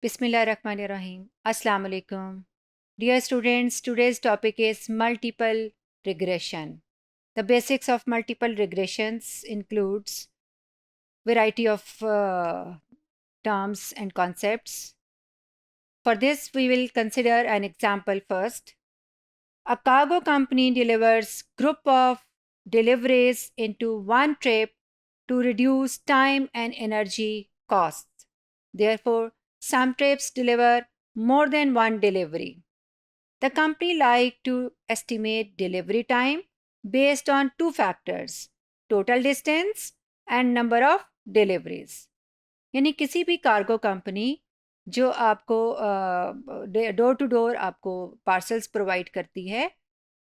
Bismillahirrahmanirrahim. Assalamu alaikum. Dear students, today's topic is multiple regression. The basics of multiple regressions includes variety of terms and concepts. For this, we will consider an example first. A cargo company delivers group of deliveries into one trip to reduce time and energy costs. Therefore, some trips deliver more than one delivery. The company like to estimate delivery time based on two factors, total distance and number of deliveries. यानी किसी भी cargo company जो आपको door to door आपको parcels provide करती है,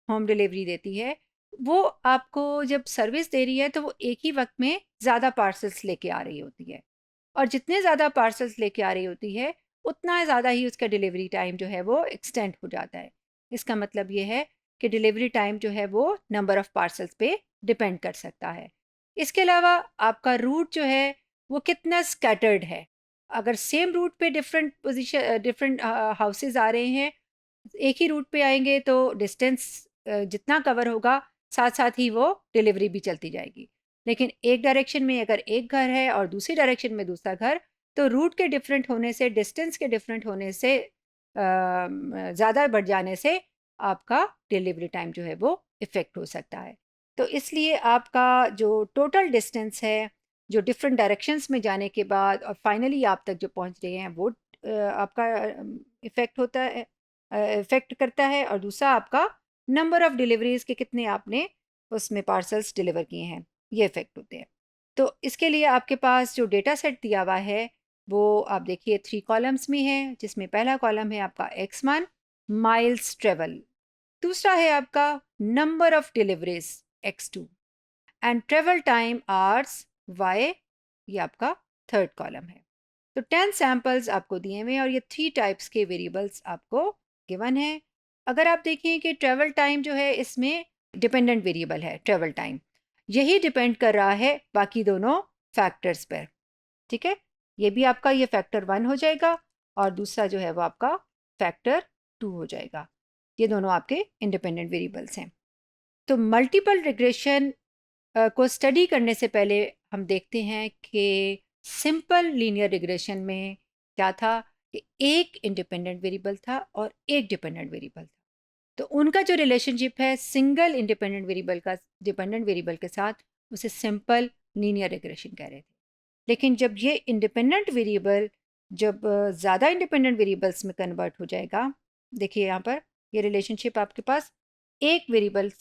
home delivery देती है, वो आपको जब सर्विस दे रही है तो वो एक ही वक्त में ज़्यादा पार्सल्स लेके आ रही होती है, और जितने ज़्यादा पार्सल्स लेके आ रही होती है उतना ज़्यादा ही उसका डिलीवरी टाइम जो है वो एक्सटेंड हो जाता है। इसका मतलब ये है कि डिलीवरी टाइम जो है वो नंबर ऑफ़ पार्सल्स पे डिपेंड कर सकता है। इसके अलावा आपका रूट जो है वो कितना स्कैटर्ड है। अगर सेम रूट पे डिफरेंट हाउसेस आ रहे हैं, एक ही रूट पे आएंगे तो डिस्टेंस जितना कवर होगा साथ साथ ही वो डिलीवरी भी चलती जाएगी। लेकिन एक डायरेक्शन में अगर एक घर है और दूसरी डायरेक्शन में दूसरा घर, तो रूट के डिफरेंट होने से, डिस्टेंस के डिफरेंट होने से, ज़्यादा बढ़ जाने से आपका डिलीवरी टाइम जो है वो इफ़ेक्ट हो सकता है। तो इसलिए आपका जो टोटल डिस्टेंस है, जो डिफरेंट डायरेक्शंस में जाने के बाद और फाइनली आप तक जो पहुंच रहे हैं, वो आपका इफ़ेक्ट होता है, इफ़ेक्ट करता है। और दूसरा आपका नंबर ऑफ़ डिलीवरीज़ के कितने आपने उसमें पार्सल्स डिलीवर किए हैं, ये इफ़ेक्ट होते हैं। तो इसके लिए आपके पास जो डेटा सेट दिया हुआ है वो आप देखिए 3 कॉलम्स में है, जिसमें पहला कॉलम है आपका x1 माइल्स ट्रेवल, दूसरा है आपका number of deliveries x2 and travel time hours y, ये आपका थर्ड कॉलम है। तो 10 सैंपल्स आपको दिए हुए हैं और ये 3 टाइप्स के वेरिएबल्स आपको गिवन है। अगर आप देखें कि ट्रैवल टाइम जो है इसमें डिपेंडेंट वेरिएबल है, ट्रैवल टाइम यही डिपेंड कर रहा है बाकी दोनों फैक्टर्स पर। ठीक है, ये भी आपका ये फैक्टर 1 हो जाएगा और दूसरा जो है वो आपका फैक्टर 2 हो जाएगा। ये दोनों आपके इंडिपेंडेंट वेरिएबल्स हैं। तो मल्टीपल रिग्रेशन को स्टडी करने से पहले हम देखते हैं कि सिंपल लीनियर रिग्रेशन में क्या था कि एक इंडिपेंडेंट वेरिएबल था और एक डिपेंडेंट वेरिएबल था। तो उनका जो रिलेशनशिप है सिंगल इंडिपेंडेंट वेरिएबल का डिपेंडेंट वेरिएबल के साथ, उसे सिंपल लीनियर रिग्रेशन कह रहे थे। लेकिन जब ये इंडिपेंडेंट वेरिएबल जब ज़्यादा इंडिपेंडेंट वेरिएबल्स में कन्वर्ट हो जाएगा, देखिए यहाँ पर ये रिलेशनशिप आपके पास एक वेरिएबल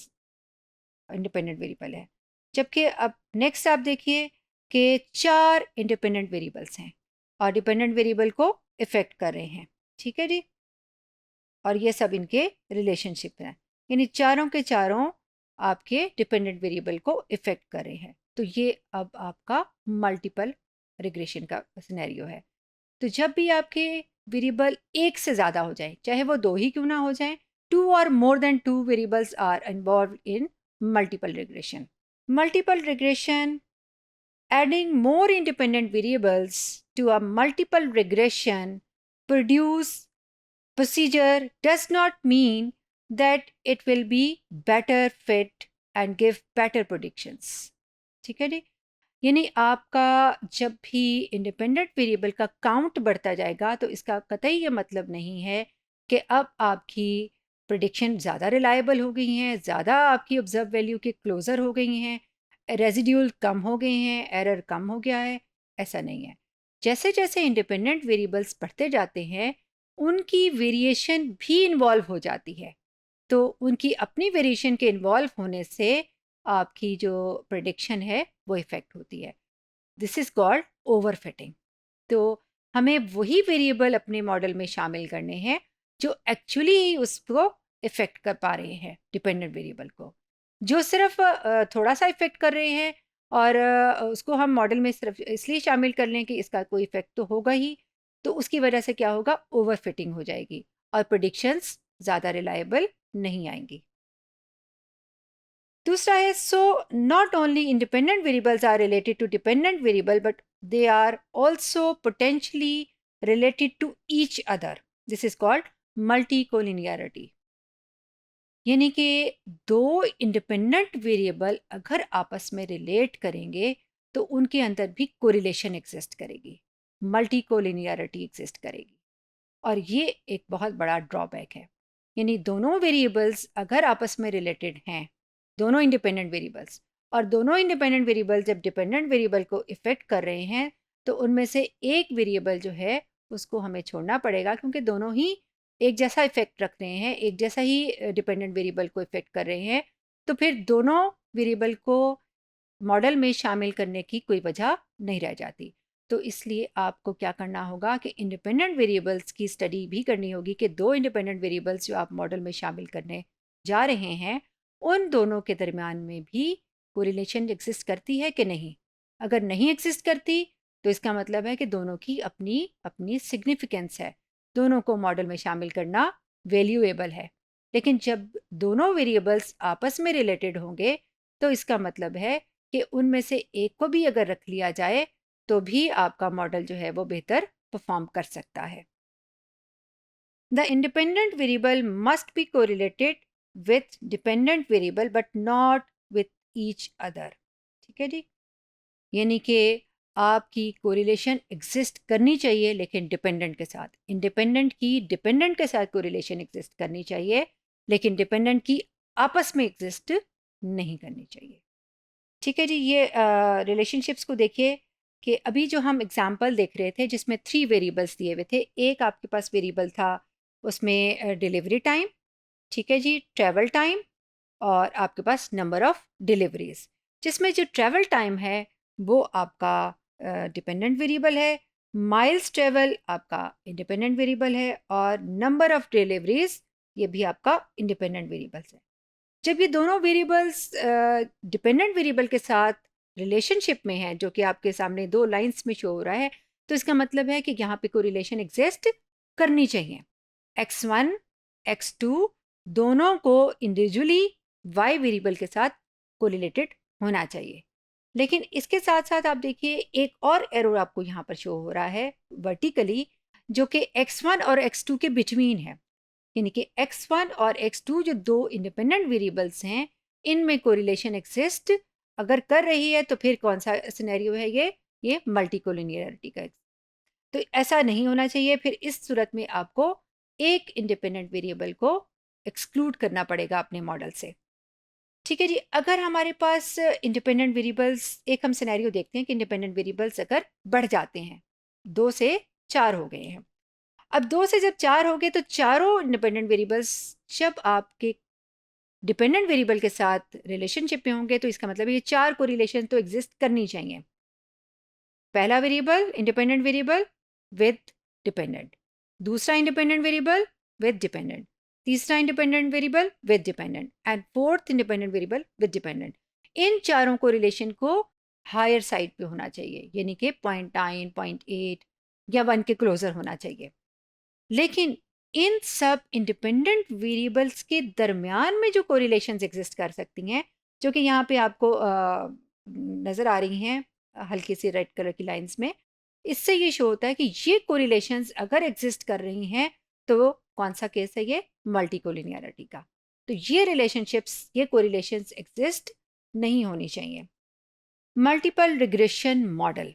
इंडिपेंडेंट वेरिएबल है, जबकि अब नेक्स्ट आप देखिए कि 4 इंडिपेंडेंट वेरिएबल्स हैं और डिपेंडेंट वेरिएबल को इफ़ेक्ट कर रहे हैं। ठीक है जी, और ये सब इनके रिलेशनशिप हैं, यानी चारों के चारों आपके डिपेंडेंट वेरिएबल को इफ़ेक्ट कर रहे हैं। तो ये अब आपका मल्टीपल रिग्रेशन का सिनेरियो है। तो जब भी आपके वेरिएबल एक से ज़्यादा हो जाए, चाहे वो दो ही क्यों ना हो जाए, 2 और more than 2 variables are involve in multiple regression. Multiple regression, adding more independent variables to a multiple regression produce procedure does not mean that it will be better fit and give better predictions. ठीक है जी, यानी आपका जब भी independent variable का count बढ़ता जाएगा तो इसका कतई ये मतलब नहीं है कि अब आपकी प्रिडिक्शन ज़्यादा रिलायबल हो गई हैं, ज़्यादा आपकी ऑब्जर्व वैल्यू के क्लोज़र हो गई हैं, रेजिड्यूल कम हो गए हैं, एरर कम हो गया है, ऐसा नहीं है। जैसे जैसे इंडिपेंडेंट वेरिएबल्स बढ़ते जाते हैं उनकी वेरिएशन भी इन्वॉल्व हो जाती है, तो उनकी अपनी वेरिएशन के इन्वॉल्व होने से आपकी जो प्रिडिक्शन है वो इफ़ेक्ट होती है। This is called overfitting. तो हमें वही वेरिएबल अपने मॉडल में शामिल करने हैं जो एक्चुअली उसको इफ़ेक्ट कर पा रहे हैं, डिपेंडेंट वेरिएबल को। जो सिर्फ थोड़ा सा इफ़ेक्ट कर रहे हैं और उसको हम मॉडल में सिर्फ इसलिए शामिल कर लें कि इसका कोई इफ़ेक्ट तो होगा ही, तो उसकी वजह से क्या होगा, ओवरफिटिंग हो जाएगी और प्रेडिक्शंस ज़्यादा रिलायबल नहीं आएंगी। दूसरा है, so not only independent variables are related to dependent variable but they are also potentially related to each other. This is called multicollinearity. यानी कि दो इंडिपेंडेंट वेरिएबल अगर आपस में रिलेट करेंगे तो उनके अंदर भी कोरिलेशन एग्जिस्ट करेगी, मल्टीकोलिनियरिटी एग्जिस्ट करेगी, और ये एक बहुत बड़ा ड्रॉबैक है। यानी दोनों वेरिएबल्स अगर आपस में रिलेटेड हैं, दोनों इंडिपेंडेंट वेरिएबल्स, और दोनों इंडिपेंडेंट वेरिएबल जब डिपेंडेंट वेरिएबल को इफेक्ट कर रहे हैं तो उनमें से एक वेरिएबल जो है उसको हमें छोड़ना पड़ेगा, क्योंकि दोनों ही एक जैसा इफेक्ट रख रहे हैं, एक जैसा ही डिपेंडेंट वेरिएबल को इफेक्ट कर रहे हैं, तो फिर दोनों वेरिएबल को मॉडल में शामिल करने की कोई वजह नहीं रह जाती। तो इसलिए आपको क्या करना होगा कि इंडिपेंडेंट वेरिएबल्स की स्टडी भी करनी होगी कि दो इंडिपेंडेंट वेरिएबल्स जो आप मॉडल में शामिल करने जा रहे हैं उन दोनों के दरमियान में भी कोरिलेशन एग्जिस्ट करती है कि नहीं। अगर नहीं एग्जिस्ट करती तो इसका मतलब है कि दोनों की अपनी अपनी सिग्निफिकेंस है, दोनों को मॉडल में शामिल करना वैल्यूएबल है। लेकिन जब दोनों वेरिएबल्स आपस में रिलेटेड होंगे तो इसका मतलब है कि उनमें से एक को भी अगर रख लिया जाए तो भी आपका मॉडल जो है वो बेहतर परफॉर्म कर सकता है। The independent variable must be correlated with dependent variable but not with each other. ठीक है जी, यानी कि आपकी कोरिलेशन एग्जिस्ट करनी चाहिए लेकिन डिपेंडेंट के साथ, इंडिपेंडेंट की डिपेंडेंट के साथ कोरिलेशन एग्जिस्ट करनी चाहिए लेकिन डिपेंडेंट की आपस में एग्जिस्ट नहीं करनी चाहिए। ठीक है जी, ये रिलेशनशिप्स को देखिए कि अभी जो हम एग्जाम्पल देख रहे थे जिसमें 3 वेरिएबल्स दिए हुए थे, एक आपके पास वेरिएबल था उसमें डिलीवरी टाइम, ठीक है जी, ट्रैवल टाइम, और आपके पास नंबर ऑफ डिलीवरीज, जिसमें जो ट्रैवल टाइम है वो आपका डिपेंडेंट वेरिएबल है, माइल्स ट्रैवल आपका इंडिपेंडेंट वेरिएबल है, और नंबर ऑफ डिलीवरीज ये भी आपका इंडिपेंडेंट वेरिएबल्स है। जब ये दोनों वेरिएबल्स डिपेंडेंट वेरिएबल के साथ रिलेशनशिप में है, जो कि आपके सामने 2 लाइंस में शो हो रहा है, तो इसका मतलब है कि यहाँ पे कोरिलेशन एग्जिस्ट करनी चाहिए। x1 x2 दोनों को इंडिविजुअली y वेरिएबल के साथ कोरिलेटेड होना चाहिए। लेकिन इसके साथ साथ आप देखिए एक और एरर आपको यहाँ पर शो हो रहा है वर्टिकली, जो कि x1 और x2 के बिटवीन है। यानी कि x1 और x2 जो दो इंडिपेंडेंट वेरिएबल्स हैं इनमें कोरिलेशन एग्जिस्ट अगर कर रही है तो फिर कौन सा सिनेरियो है ये मल्टीकोलिनियरिटी का। तो ऐसा नहीं होना चाहिए, फिर इस सूरत में आपको एक इंडिपेंडेंट वेरिएबल को एक्सक्लूड करना पड़ेगा अपने मॉडल से। ठीक है जी, अगर हमारे पास इंडिपेंडेंट वेरिएबल्स, एक हम सिनेरियो देखते हैं कि इंडिपेंडेंट वेरिएबल्स अगर बढ़ जाते हैं, 2 से 4 हो गए हैं। अब 2 से जब 4 हो गए तो चारों इंडिपेंडेंट वेरिएबल्स जब आपके डिपेंडेंट वेरिएबल के साथ रिलेशनशिप में होंगे तो इसका मतलब ये 4 कोरिलेशन तो एग्जिस्ट करनी चाहिए। पहला variable independent variable with dependent, दूसरा इंडिपेंडेंट वेरिएबल विद डिपेंडेंट, तीसरा independent variable with dependent, and fourth independent variable with dependent. इन चारों कोरिलेशन को हायर साइड पे होना चाहिए, यानी कि 0.9, 0.8 या 1 के क्लोजर होना चाहिए। लेकिन इन सब इंडिपेंडेंट वेरिएबल्स के दरमियान में जो कोरिलेशंस एग्जिस्ट कर सकती हैं, जो कि यहाँ पे आपको नज़र आ रही हैं हल्की सी रेड कलर की लाइंस में, इससे ये शो होता है कि ये कोरिलेशंस अगर एग्जिस्ट कर रही हैं तो कौन सा केस है ये मल्टीकोलिनियरिटी का। तो ये रिलेशनशिप्स, ये कोरिलेशंस एग्जिस्ट नहीं होनी चाहिए। मल्टीपल रिग्रेशन मॉडल,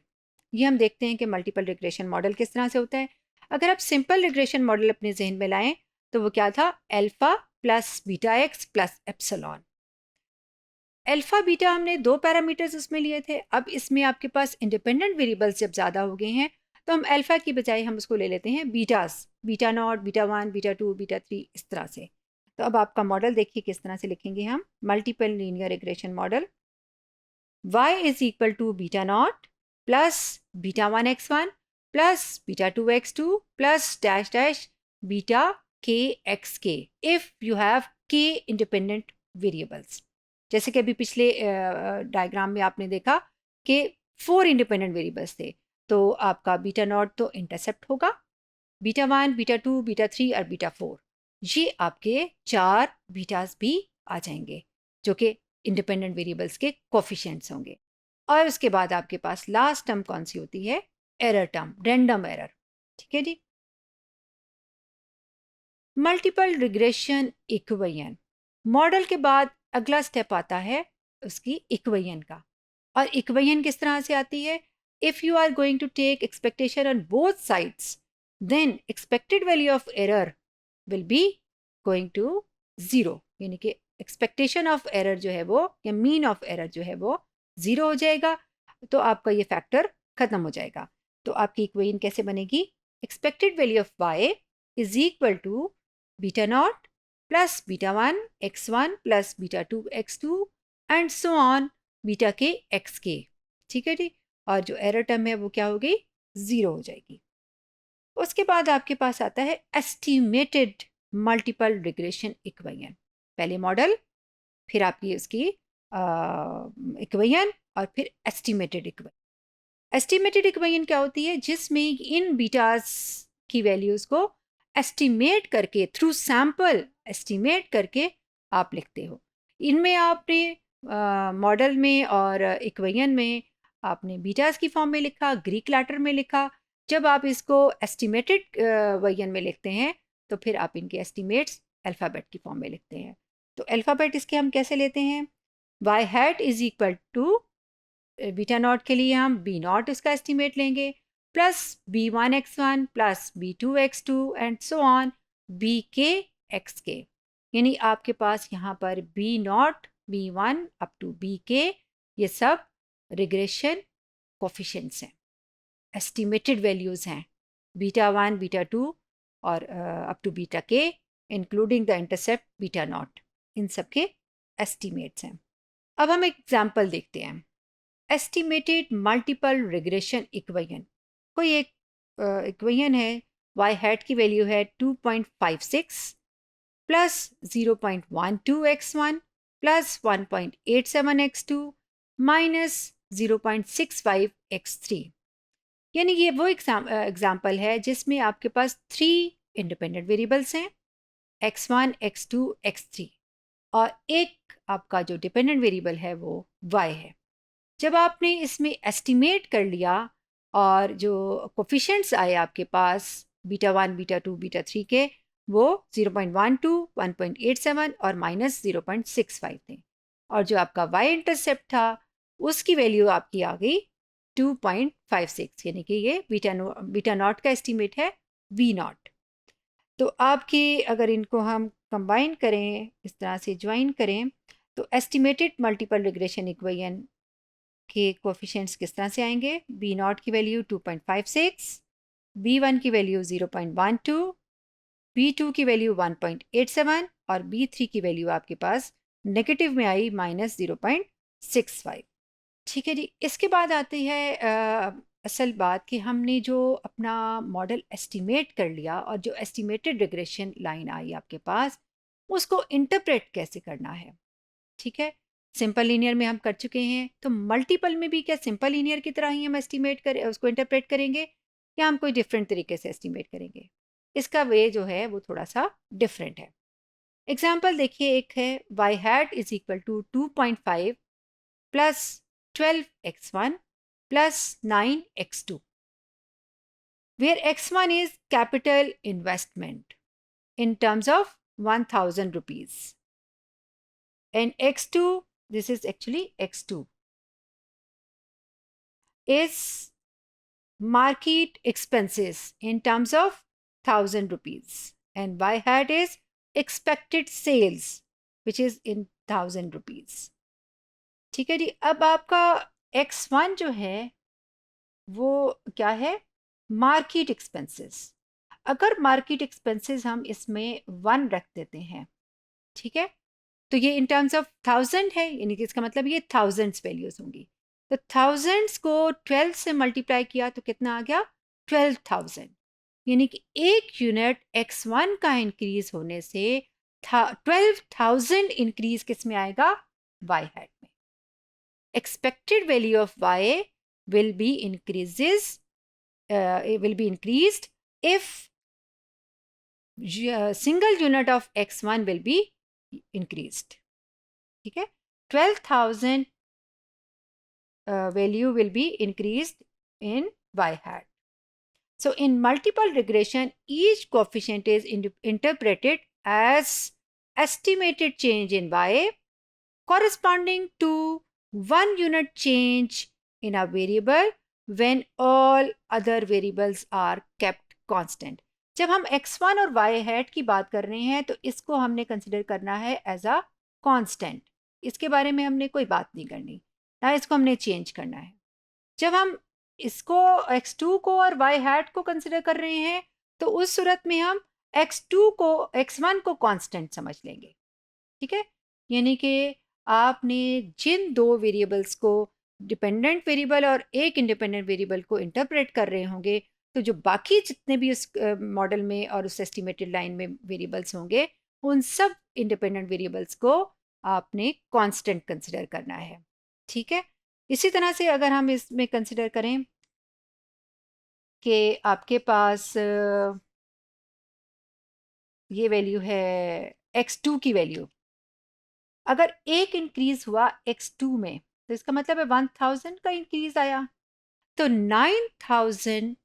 ये हम देखते हैं कि मल्टीपल रिग्रेशन मॉडल किस तरह से होता है। अगर आप सिंपल रिग्रेशन मॉडल अपने जहन में लाएं तो वो क्या था, alpha plus beta x plus epsilon. Alpha beta हमने 2 पैरामीटर्स उसमें लिए थे, अब इसमें आपके पास इंडिपेंडेंट वेरिएबल्स जब ज़्यादा हो गए हैं तो हम अल्फा की बजाय हम उसको ले लेते हैं betas, beta not, beta 1, beta 2, beta 3, इस तरह से। तो अब आपका मॉडल देखिए किस तरह से लिखेंगे हम, multiple linear regression model. y is equal to beta naught plus beta 1 x1 plus beta 2 x2 plus dash dash beta k xk if you have k independent variables। जैसे कि अभी पिछले डायग्राम में आपने देखा कि 4 इंडिपेंडेंट वेरिएबल्स थे, तो आपका बीटा नॉट तो इंटरसेप्ट होगा, बीटा 1, बीटा 2, बीटा 3 और बीटा 4, ये आपके 4 बीटास भी आ जाएंगे जो कि इंडिपेंडेंट वेरिएबल्स के कोफिशिएंट्स होंगे। और उसके बाद आपके पास लास्ट टर्म कौन सी होती है, एरर टर्म, रैंडम एरर। ठीक है जी। मल्टीपल रिग्रेशन इक्वेशन मॉडल के बाद अगला स्टेप आता है उसकी इक्वेशन का। और इक्वेशन किस तरह से आती है? If you are going to take expectation on both sides then expected value of error will be going to zero, यानी कि एक्सपेक्टेशन ऑफ एरर जो है वो या मीन ऑफ एरर जो है वो ज़ीरो हो जाएगा। तो आपका ये फैक्टर ख़त्म हो जाएगा। तो आपकी इक्वेशन कैसे बनेगी? Expected value of Y is equal to beta naught plus beta one X one plus beta two X two and so on beta K X K. ठीक है जी। और जो एरर टर्म है वो क्या हो गई? ज़ीरो हो जाएगी। उसके बाद आपके पास आता है एस्टिमेटेड मल्टीपल रिग्रेशन इक्वेशन। पहले मॉडल, फिर आपकी उसकी इक्वेशन और फिर एस्टिमेटेड इक्वेशन। एस्टिमेटेड इक्वेशन क्या होती है? जिसमें इन बीटास की वैल्यूज़ को एस्टिमेट करके थ्रू सैंपल एस्टिमेट करके आप लिखते हो। इनमें आपने मॉडल में और इक्वेशन में आपने बीटास की फॉर्म में लिखा, ग्रीक लैटर में लिखा। जब आप इसको एस्टिमेटेड वर्जन में लिखते हैं तो फिर आप इनके एस्टिमेट्स अल्फ़ाबेट की फॉर्म में लिखते हैं। तो अल्फ़ाबेट इसके हम कैसे लेते हैं? Y hat is equal to beta naught के लिए हम बी नॉट उसका एस्टिमेट लेंगे plus B one X one plus B two X two and so on B K X K. यानी आपके पास यहाँ पर B naught B one up to B K ये सब रिग्रेशन कोफिशिएंट्स हैं, एस्टिमेटेड वैल्यूज़ हैं। बीटा वन बीटा टू और up to beta K including the intercept beta not, इन सब के एस्टिमेट्स हैं। अब हम एक एग्जाम्पल देखते हैं। Estimated multiple regression equation. कोई एक इक्वेशन है, वाई हैट की वैल्यू है 2.56 plus 0.12 X one plus 1.87 X two minus 0.65 X three. यानी ये वो एग्जाम्पल है जिसमें आपके पास 3 इंडिपेंडेंट वेरिएबल्स हैं, x1 x2 x3, और एक आपका जो डिपेंडेंट वेरिएबल है वो y है। जब आपने इसमें एस्टिमेट कर लिया और जो कोफिशिएंट्स आए आपके पास beta one beta two beta three के, वो 0.12 1.87 और माइनस 0.65 थे। और जो आपका y इंटरसेप्ट था उसकी वैल्यू आपकी आ गई 2.56, यानी कि ये बीटा नॉट का एस्टिमेट है v नॉट। तो आपकी अगर इनको हम कंबाइन करें, इस तरह से ज्वाइन करें, तो एस्टिमेटेड मल्टीपल रिग्रेशन इक्वेशन के कोफिशिएंट्स किस तरह से आएंगे? बी नॉट की वैल्यू 2.56, बी वन की वैल्यू 0.12, बी टू की वैल्यू 1.87 और बी थ्री की वैल्यू आपके पास नेगेटिव में आई माइनस 0.65। ठीक है जी। इसके बाद आती है असल बात कि हमने जो अपना मॉडल एस्टिमेट कर लिया और जो एस्टिमेटेड रिग्रेशन लाइन आई आपके पास, उसको इंटरप्रेट कैसे करना है। ठीक है, सिंपल लीनियर में हम कर चुके हैं, तो मल्टीपल में भी क्या सिंपल लीनियर की तरह ही हम एस्टिमेट करें, उसको इंटरप्रेट करेंगे, या हम कोई डिफरेंट तरीके से एस्टिमेट करेंगे? इसका वे जो है वो थोड़ा सा डिफरेंट है। एग्जाम्पल देखिए, एक है Y hat is equal to 2.5 plus 12x1 plus 9x2, where x1 is capital investment in terms of 1000 rupees and x2, this is actually x2, is market expenses in terms of 1000 rupees and y hat is expected sales which is in 1000 rupees. ठीक है जी। अब आपका x1 जो है वो क्या है? Market expenses. अगर मार्केट एक्सपेंसेस हम इसमें 1 रख देते हैं, ठीक है, तो ये इन टर्म्स ऑफ 1000 है, यानी कि इसका मतलब ये थाउजेंड्स वैल्यूज होंगी। तो थाउजेंड्स को 12 से मल्टीप्लाई किया तो कितना आ गया? 12,000। यानी कि एक यूनिट x1 का इंक्रीज होने से 12,000 इंक्रीज किस में आएगा? y हैट में। expected value of y will be increased if single unit of x1 will be increased. ठीक है, 12,000 value will be increased in y hat. So in multiple regression, each coefficient is interpreted as estimated change in y corresponding to 1 unit change in a variable when all other variables are kept constant. जब हम x1 और y hat की बात कर रहे हैं तो इसको हमने कंसिडर करना है एज अ कांस्टेंट. इसके बारे में हमने कोई बात नहीं करनी ना, इसको हमने चेंज करना है. जब हम इसको x2 को और y हैट को कंसिडर कर रहे हैं तो उस सूरत में हम x2 को x1 को कांस्टेंट समझ लेंगे. ठीक है, यानी कि आपने जिन दो वेरिएबल्स को डिपेंडेंट वेरिएबल और एक इंडिपेंडेंट वेरिएबल को इंटरप्रेट कर रहे होंगे तो जो बाकी जितने भी उस मॉडल में और उस एस्टिमेटेड लाइन में वेरिएबल्स होंगे उन सब इंडिपेंडेंट वेरिएबल्स को आपने कांस्टेंट कंसिडर करना है. ठीक है, इसी तरह से अगर हम इसमें कंसिडर करें कि आपके पास ये वैल्यू है x2 की वैल्यू, अगर एक इंक्रीज हुआ x2 में तो इसका मतलब है 1000 का इंक्रीज आया, तो 9000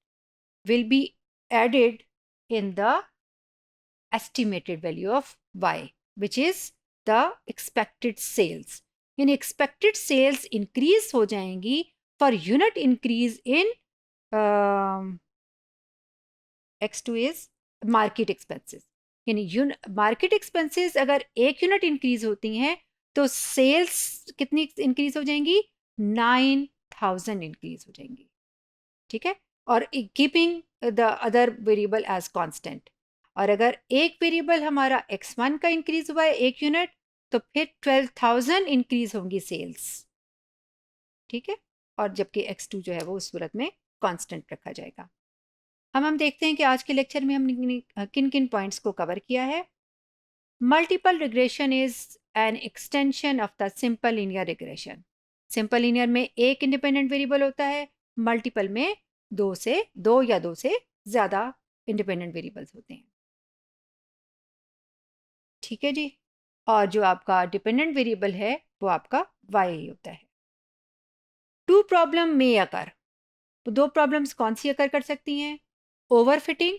will be added in the estimated value of y, which is the expected sales. यानी expected sales increase हो जाएंगी for unit increase in x2 is market expenses. यानी मार्केट एक्सपेंसेस अगर एक यूनिट इंक्रीज होती हैं तो सेल्स कितनी इंक्रीज हो जाएंगी, 9000 इंक्रीज हो जाएंगी. ठीक है, और keeping the other variable as constant. और अगर एक वेरिएबल हमारा x1 का इंक्रीज हुआ है एक यूनिट तो फिर 12000 इंक्रीज होंगी सेल्स. ठीक है, और जबकि x2 जो है वो उस सूरत में कांस्टेंट रखा जाएगा. हम देखते हैं कि आज के लेक्चर में हमने किन किन पॉइंट्स को कवर किया है. Multiple regression is an extension of the simple linear regression. Simple linear में एक इंडिपेंडेंट वेरिएबल होता है, मल्टीपल में दो या दो से ज़्यादा इंडिपेंडेंट वेरिएबल्स होते हैं. ठीक है जी, और जो आपका डिपेंडेंट वेरिएबल है वो आपका y होता है. टू प्रॉब्लम में अकर, तो दो प्रॉब्लम्स कौन सी अकर कर सकती हैं, ओवरफिटिंग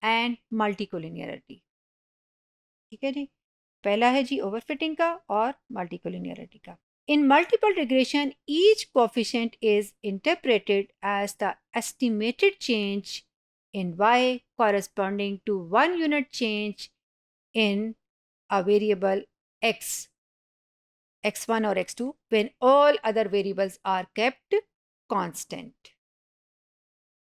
एंड मल्टीकोलिनियरिटी. ठीक है जी, पहला है जी ओवरफिटिंग का और मल्टीकोलिनियरिटी का. In multiple regression, each coefficient is interpreted as the estimated change in y corresponding to 1 unit change in a variable x, x1 or x2 when all other variables are kept constant.